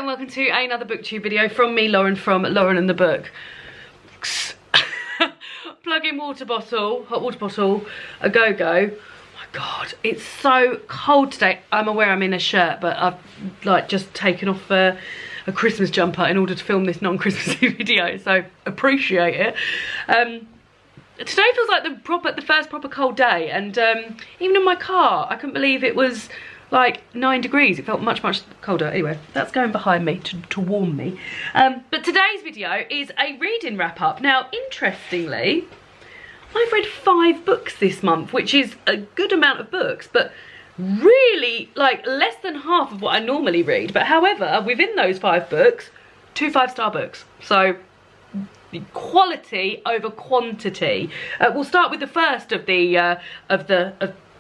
welcome to another booktube video from me, Lauren, from Lauren and the Book. Plug in water bottle, hot water bottle, a go-go. My God, it's so cold today. I'm aware I'm in a shirt, but I've like just taken off a Christmas jumper in order to film this non-Christmassy video, so appreciate it. Today feels like the first proper cold day, and even in my car, I couldn't believe it was like 9 degrees. It felt much colder. Anyway, that's going behind me to warm me. But today's video is a reading wrap up. Now, interestingly, I've read 5 books this month, which is a good amount of books, but really like less than half of what I normally read. But however, within those 5 books, 2 5-star books. So quality over quantity. We'll start with the first of the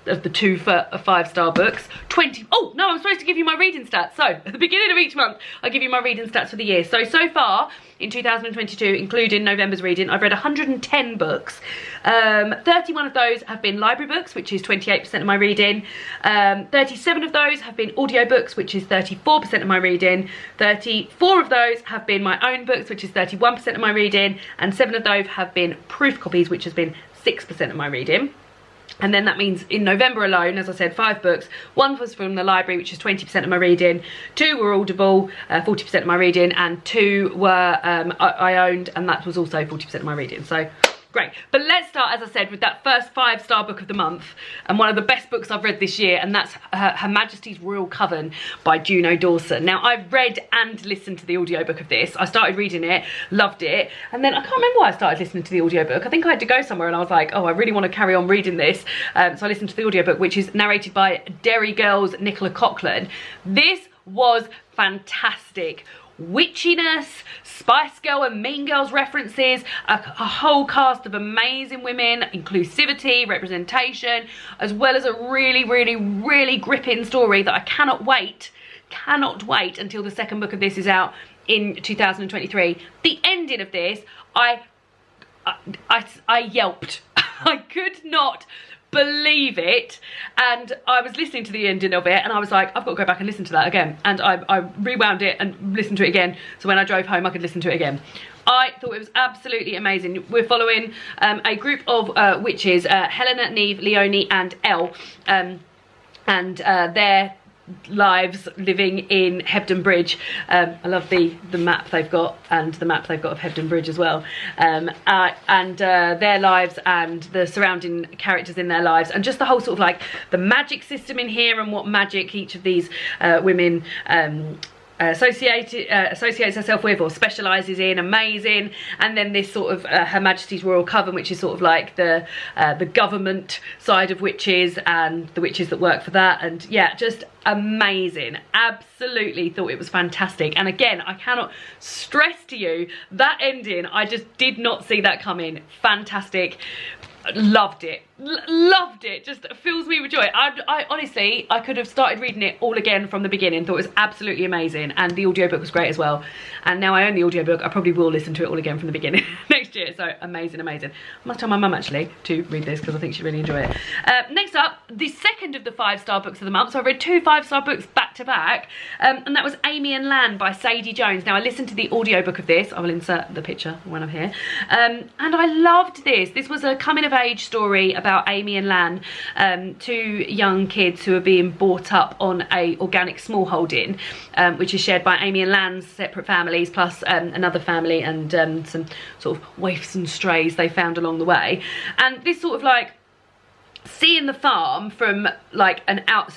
2 5-star books. Oh no, I'm supposed to give you my reading stats. So at the beginning of each month I give you my reading stats for the year. So far in 2022, including November's reading, I've read 110 books. 31 of those have been library books, which is 28% of my reading. 37 of those have been audiobooks, which is 34% of my reading. 34 of those have been my own books, which is 31% of my reading, and 7 of those have been proof copies, which has been 6% of my reading. And then that means in November alone, as I said, 5 books. 1 was from the library, which is 20% of my reading. 2 were Audible, 40% of my reading, and 2 were I owned, and that was also 40% of my reading. So great. But let's start, as I said, with that first 5-star book of the month, and one of the best books I've read this year, and that's Her Majesty's Royal Coven by Juno Dawson. Now, I've read and listened to the audiobook of this. I started reading it, loved it, and then I can't remember why I started listening to the audiobook. I think I had to go somewhere and I was like, oh, I really want to carry on reading this. So I listened to the audiobook, which is narrated by Derry Girls Nicola Coughlan. This was fantastic. Witchiness, Spice Girl and Mean Girls references, a whole cast of amazing women, inclusivity, representation, as well as a really gripping story that I cannot wait until the second book of this is out in 2023. The ending of this, I yelped. I could not believe it, and I was listening to the ending of it and I was like, I've got to go back and listen to that again, and I rewound it and listened to it again, so when I drove home I could listen to it again. I thought it was absolutely amazing. We're following a group of witches, Helena, Neve, Leonie and Elle, and their lives living in Hebden Bridge. I love the map they've got, and the map they've got of Hebden Bridge as well, and their lives and the surrounding characters in their lives, and just the whole sort of like the magic system in here and what magic each of these women associates herself with or specialises in. Amazing. And then this sort of Her Majesty's Royal Coven, which is sort of like the government side of witches and the witches that work for that, and yeah, just amazing. Absolutely thought it was fantastic. And again, I cannot stress to you that ending, I just did not see that coming. Fantastic. Loved it. Loved it. Just fills me with joy. I honestly, I could have started reading it all again from the beginning. Thought it was absolutely amazing, and the audiobook was great as well. And now I own the audiobook, I probably will listen to it all again from the beginning next year. So amazing. I must tell my mum actually to read this because I think she'd really enjoy it. Next up, the second of the 5-star books of the month. So I read 2 5-star books back to back, and that was Amy and Lan by Sadie Jones. Now I listened to the audiobook of this. I will insert the picture when I'm here. And I loved this. This was a coming of age story about Amy and Lan, 2 young kids who are being brought up on a organic smallholding, which is shared by Amy and Lan's separate families, plus another family and some sort of waifs and strays they found along the way. And this sort of like seeing the farm from like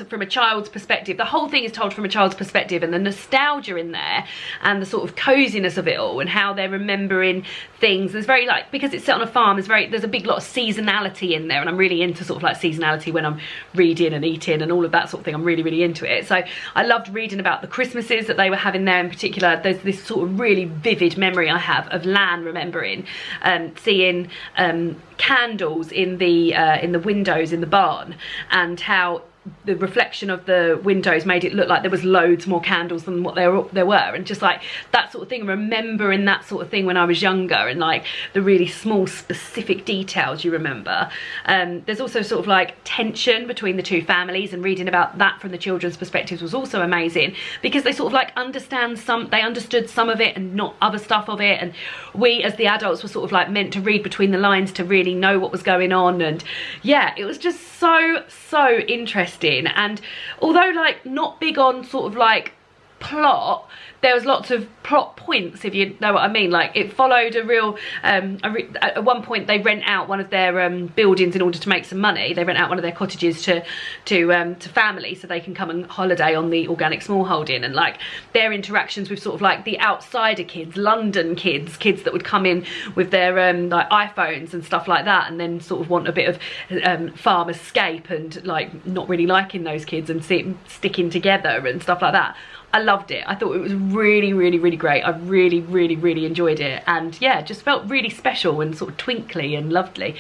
from a child's perspective. The whole thing is told from a child's perspective, and the nostalgia in there and the sort of coziness of it all and how they're remembering things. There's very like, because it's set on a farm, there's a big lot of seasonality in there, and I'm really into sort of like seasonality when I'm reading and eating and all of that sort of thing. I'm really into it. So I loved reading about the Christmases that they were having there in particular. There's this sort of really vivid memory I have of Lan remembering seeing candles in the windows in the barn, and how the reflection of the windows made it look like there was loads more candles than what there were, and just like that sort of thing, remembering that sort of thing when I was younger, and like the really small specific details you remember. There's also sort of like tension between the two families, and reading about that from the children's perspectives was also amazing, because they sort of like they understood some of it and not other stuff of it, and we as the adults were sort of like meant to read between the lines to really know what was going on. And yeah, it was just so interesting. And although like not big on sort of like plot, there was lots of plot points, if you know what I mean. Like it followed a real at one point they rent out one of their buildings in order to make some money. They rent out one of their cottages to families so they can come and holiday on the organic smallholding, and like their interactions with sort of like the outsider kids, London kids that would come in with their like iPhones and stuff like that, and then sort of want a bit of farm escape, and like not really liking those kids and sticking together and stuff like that. I loved it. I thought it was really great. I really enjoyed it, and yeah, just felt really special and sort of twinkly and lovely.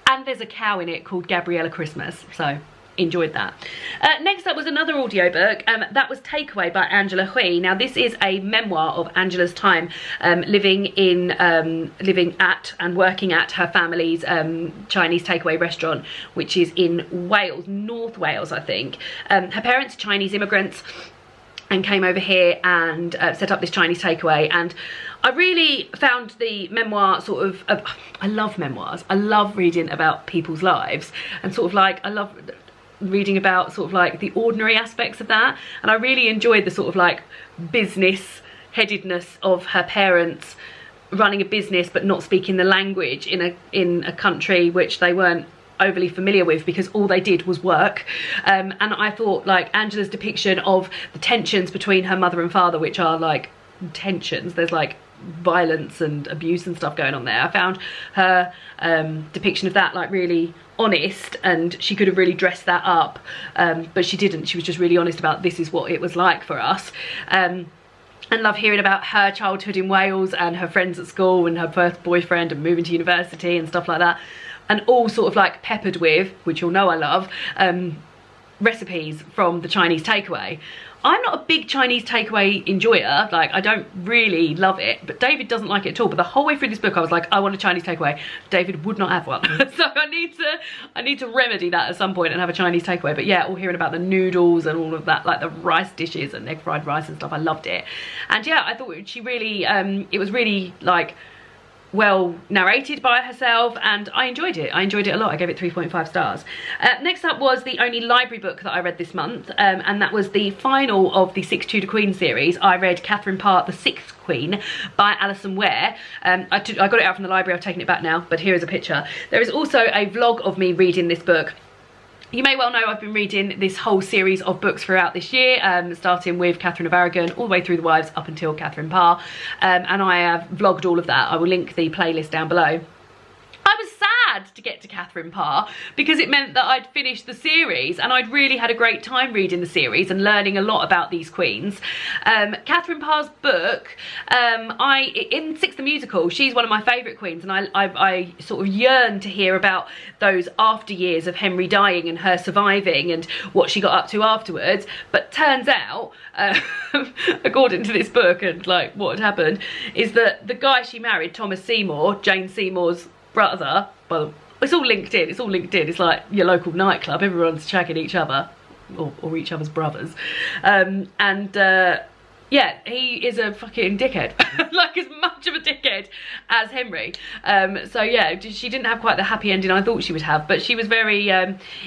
And there's a cow in it called Gabriella Christmas, so enjoyed that. Next up was another audiobook. That was Takeaway by Angela Hui. Now this is a memoir of Angela's time living at and working at her family's Chinese takeaway restaurant, which is in Wales, North Wales I think. Her parents are Chinese immigrants and came over here and set up this Chinese takeaway, and I really found the memoir sort of, I love memoirs. I love reading about people's lives, and sort of like I love reading about sort of like the ordinary aspects of that, and I really enjoyed the sort of like business headedness of her parents running a business but not speaking the language in a country which they weren't overly familiar with, because all they did was work. And I thought like Angela's depiction of the tensions between her mother and father, which are like tensions, there's like violence and abuse and stuff going on there. I found her depiction of that like really honest, and she could have really dressed that up, but she didn't. She was just really honest about this is what it was like for us. And love hearing about her childhood in Wales and her friends at school and her first boyfriend and moving to university and stuff like that. And all sort of like peppered with, which you'll know I love, recipes from the Chinese takeaway. I'm not a big Chinese takeaway enjoyer, like I don't really love it, but David doesn't like it at all. But the whole way through this book I was like, I want a Chinese takeaway. David would not have one. So I need to remedy that at some point and have a Chinese takeaway. But yeah, all hearing about the noodles and all of that, like the rice dishes and egg fried rice and stuff, I loved it. And yeah, I thought she really, it was really like well narrated by herself, and I enjoyed it. I enjoyed it a lot. I gave it 3.5 stars. Next up was the only library book that I read this month, and that was the final of the 6 Tudor Queen series. I read Katherine Parr, The Sixth Queen by Alison Ware. I got it out from the library, I've taken it back now, but here is a picture. There is also a vlog of me reading this book. You may well know I've been reading this whole series of books throughout this year, starting with Catherine of Aragon all the way through the Wives up until Katherine Parr, and I have vlogged all of that. I will link the playlist down below. I was sad to get to Katherine Parr because it meant that I'd finished the series, and I'd really had a great time reading the series and learning a lot about these queens. Katherine Parr's book, in Six the Musical, she's one of my favourite queens, and I sort of yearn to hear about those after years of Henry dying and her surviving and what she got up to afterwards. But turns out, according to this book and like what had happened, is that the guy she married, Thomas Seymour, Jane Seymour's brother, well, it's all linked in, it's like your local nightclub, everyone's shagging each other, or each other's brothers, yeah, he is a fucking dickhead, like as much of a dickhead as Henry. So yeah, she didn't have quite the happy ending I thought she would have, but she was very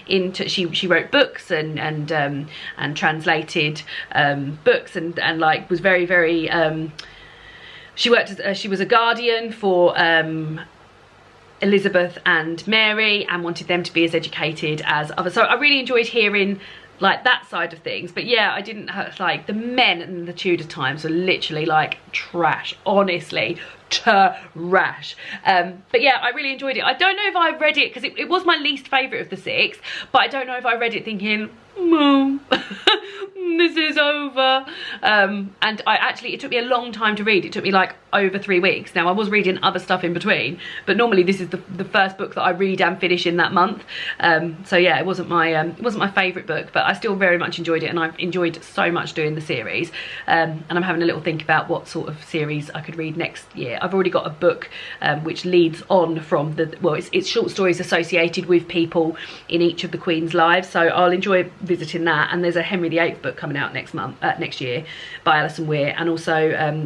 into, she wrote books and translated books and like was very she worked as she was a guardian for Elizabeth and Mary, and wanted them to be as educated as others. So I really enjoyed hearing like that side of things. But yeah, I didn't like the men in the Tudor times are literally like trash, honestly trash. But yeah, I really enjoyed it. I don't know if I read it because it was my least favourite of the 6, but I don't know if I read it thinking, Mom, this is over. And it took me a long time to read. It took me like over 3 weeks. Now I was reading other stuff in between, but normally this is the first book that I read and finish in that month. So yeah, it wasn't my favourite book, but I still very much enjoyed it, and I've enjoyed so much doing the series. And I'm having a little think about what sort of series I could read next year. I've already got a book which leads on from it's short stories associated with people in each of the Queen's lives, so I'll enjoy visiting that. And there's a Henry VIII book coming out next year by Alison Weir, and also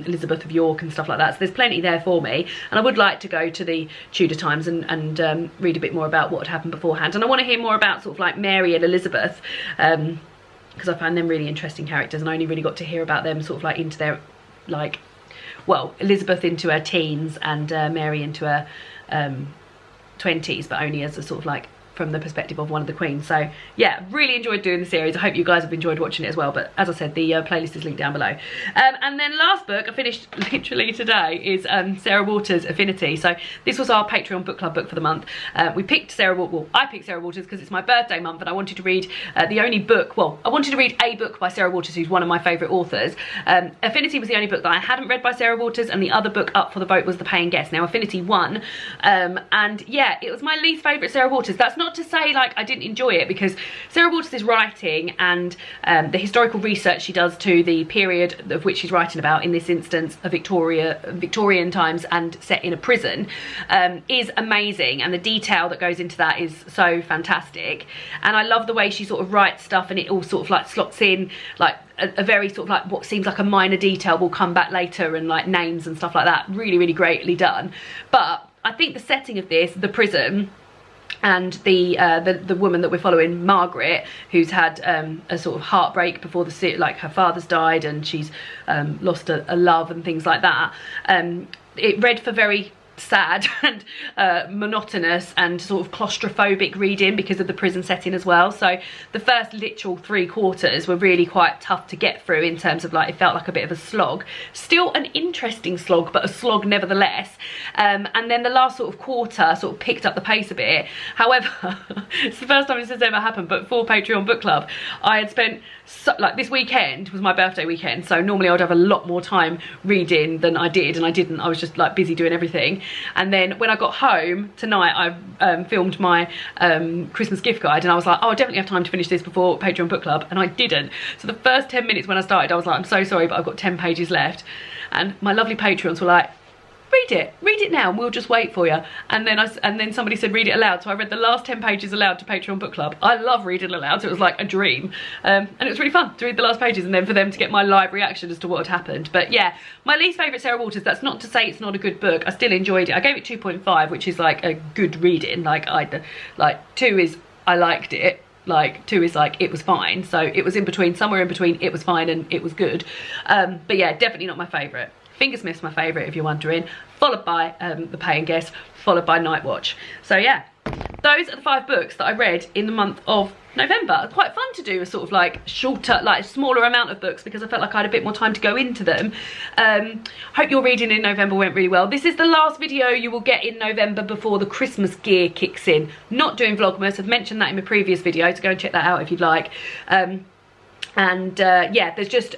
Elizabeth of York and stuff like that, so there's plenty there for me. And I would like to go to the Tudor times and read a bit more about what had happened beforehand, and I want to hear more about sort of like Mary and Elizabeth, because I find them really interesting characters, and I only really got to hear about them sort of like into their Elizabeth into her teens and Mary into her 20s, but only as a sort of like from the perspective of one of the queens. So yeah, really enjoyed doing the series. I hope you guys have enjoyed watching it as well, but as I said, the playlist is linked down below. And then last book I finished literally today is Sarah Waters' Affinity. So this was our Patreon book club book for the month. We picked I picked Sarah Waters because it's my birthday month, and I wanted to read the only book, I wanted to read a book by Sarah Waters, who's one of my favourite authors. Affinity was the only book that I hadn't read by Sarah Waters, and the other book up for the vote was The Paying Guest. Now Affinity won, and yeah, it was my least favourite Sarah Waters. That's not to say like I didn't enjoy it, because Sarah Waters' writing and the historical research she does to the period of which she's writing about, in this instance a Victorian times and set in a prison, is amazing, and the detail that goes into that is so fantastic. And I love the way she sort of writes stuff, and it all sort of like slots in like a very sort of like what seems like a minor detail will come back later, and like names and stuff like that. Really, really greatly done. But I think the setting of this, the prison, and the woman that we're following, Margaret, who's had a sort of heartbreak before like her father's died, and she's lost a love and things like that. It read for very sad and monotonous and sort of claustrophobic reading because of the prison setting as well. So the first literal 3 quarters were really quite tough to get through, in terms of like it felt like a bit of a slog. Still an interesting slog, but a slog nevertheless. And then the last sort of quarter sort of picked up the pace a bit. However, it's the first time this has ever happened, but for Patreon book club I had spent like this weekend was my birthday weekend, so normally I would have a lot more time reading than I did, and I didn't. I was just like busy doing everything. And then when I got home tonight, I filmed my Christmas gift guide, and I was like, oh, I definitely have time to finish this before Patreon book club, and I didn't. So the first 10 minutes when I started, I was like, I'm so sorry, but I've got 10 pages left. And my lovely patrons were like, read it now, and we'll just wait for you. And then somebody said read it aloud, so I read the last 10 pages aloud to Patreon book club. I love reading aloud, so it was like a dream, and it was really fun to read the last pages, and then for them to get my live reaction as to what had happened. But yeah, my least favourite Sarah Waters. That's not to say it's not a good book. I still enjoyed it. I gave it 2.5, which is like a good reading. Like 2 is I liked it, like 2 is like it was fine. So it was in between, somewhere in between it was fine and it was good. But yeah, definitely not my favourite. Fingersmith's my favourite, if you're wondering, followed by The Paying Guest, followed by Night Watch. So yeah, those are the 5 books that I read in the month of November. Quite fun to do a sort of like shorter, like smaller amount of books, because I felt like I had a bit more time to go into them. Hope your reading in November went really well. This is the last video you will get in November before the Christmas gear kicks in. Not doing Vlogmas, I've mentioned that in my previous video, so go and check that out if you'd like. Yeah, there's just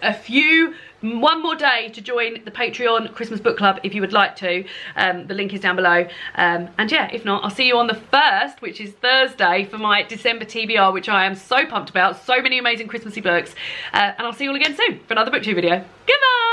one more day to join the Patreon Christmas book club if you would like to. The link is down below. And yeah, if not, I'll see you on the 1st, which is Thursday, for my December TBR, which I am so pumped about. So many amazing Christmassy books. And I'll see you all again soon for another BookTube video. Goodbye!